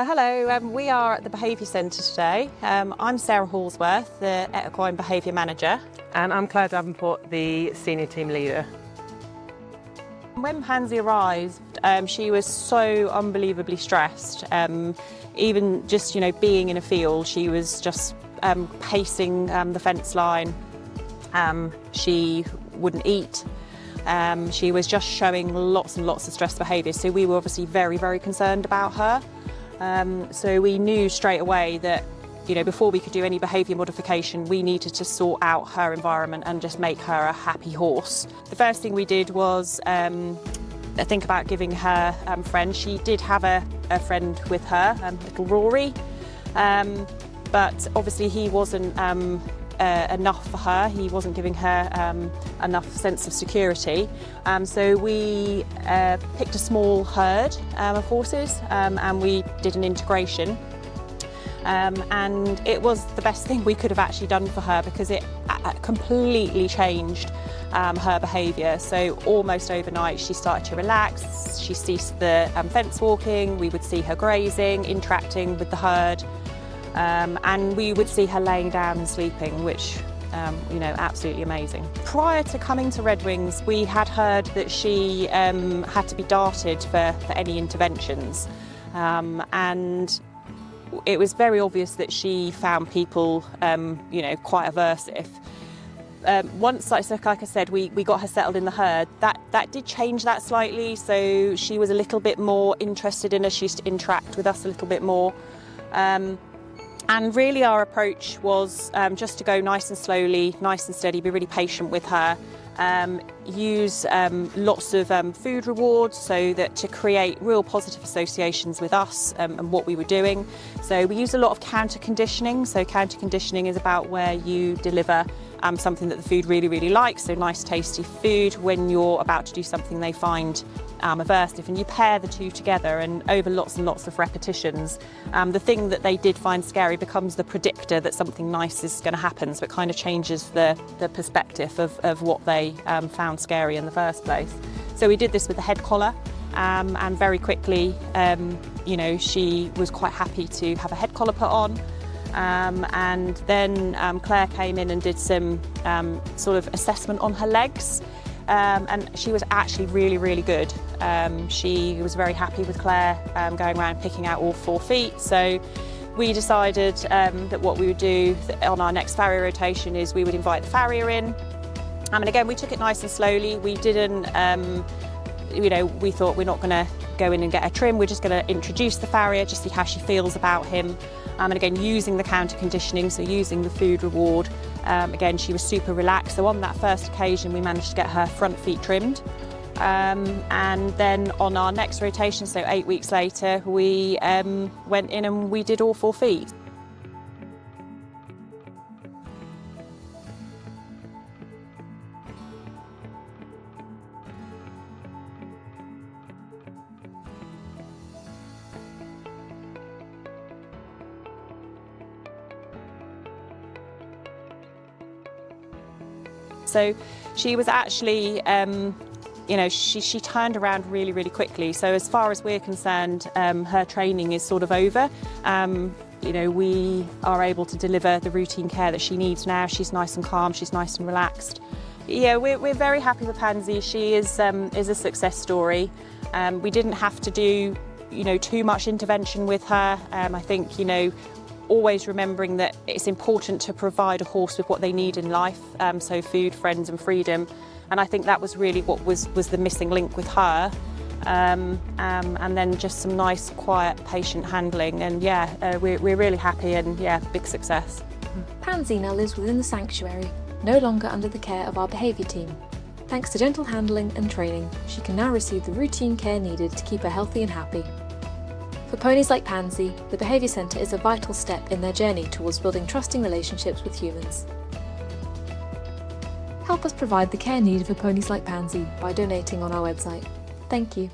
Hello, we are at the Behaviour Centre today. I'm Sarah Hallsworth, the Equine Behaviour Manager. And I'm Claire Davenport, the Senior Team Leader. When Pansie arrived, she was so unbelievably stressed. Even just, being in a field, she was just pacing the fence line. She wouldn't eat. She was just showing lots and lots of stress behaviours, so we were obviously very, very concerned about her. So we knew straight away that, before we could do any behaviour modification, we needed to sort out her environment and just make her a happy horse. The first thing we did was think about giving her friends. She did have a friend with her, little Rory, but obviously he wasn't enough for her. He wasn't giving her enough sense of security. So we picked a small herd of horses and we did an integration. And it was the best thing we could have actually done for her because it completely changed her behaviour. So almost overnight she started to relax, she ceased the fence walking, we would see her grazing, interacting with the herd. And we would see her laying down and sleeping, which, absolutely amazing. Prior to coming to Redwings, we had heard that she had to be darted for any interventions. And it was very obvious that she found people, quite aversive. Once, like I said, we got her settled in the herd, that did change that slightly. So she was a little bit more interested in us, she used to interact with us a little bit more. And really our approach was just to go nice and slowly, nice and steady, be really patient with her, use lots of food rewards so that to create real positive associations with us and what we were doing. So we use a lot of counter conditioning. So counter conditioning is about where you deliver something that the food really, really likes, so nice tasty food when you're about to do something they find aversive, and you pair the two together, and over lots and lots of repetitions, the thing that they did find scary becomes the predictor that something nice is going to happen, so it kind of changes the perspective of what they found scary in the first place. So we did this with the head collar, and very quickly, she was quite happy to have a head collar put on. And then Claire came in and did some sort of assessment on her legs, and she was actually really, really good. She was very happy with Claire going around picking out all 4 feet. So we decided that what we would do on our next farrier rotation is we would invite the farrier in. And again, we took it nice and slowly. We didn't, we thought we're not going to go in and get a trim. We're just going to introduce the farrier, just see how she feels about him. And again, using the counter conditioning, so using the food reward. Again, she was super relaxed. So on that first occasion, we managed to get her front feet trimmed. And then on our next rotation, so 8 weeks later, we went in and we did all 4 feet. So she was actually, she turned around really, really quickly. So as far as we're concerned, her training is sort of over. We are able to deliver the routine care that she needs now. She's nice and calm, she's nice and relaxed. Yeah, we're very happy with Pansie. She is a success story. We didn't have to do, too much intervention with her. I think, always remembering that it's important to provide a horse with what they need in life, so food, friends and freedom. And I think that was really what was the missing link with her. And then just some nice, quiet, patient handling. And we're really happy and big success. Pansie now lives within the sanctuary, no longer under the care of our behaviour team. Thanks to gentle handling and training, she can now receive the routine care needed to keep her healthy and happy. For ponies like Pansie, the Behaviour Centre is a vital step in their journey towards building trusting relationships with humans. Help us provide the care needed for ponies like Pansie by donating on our website. Thank you.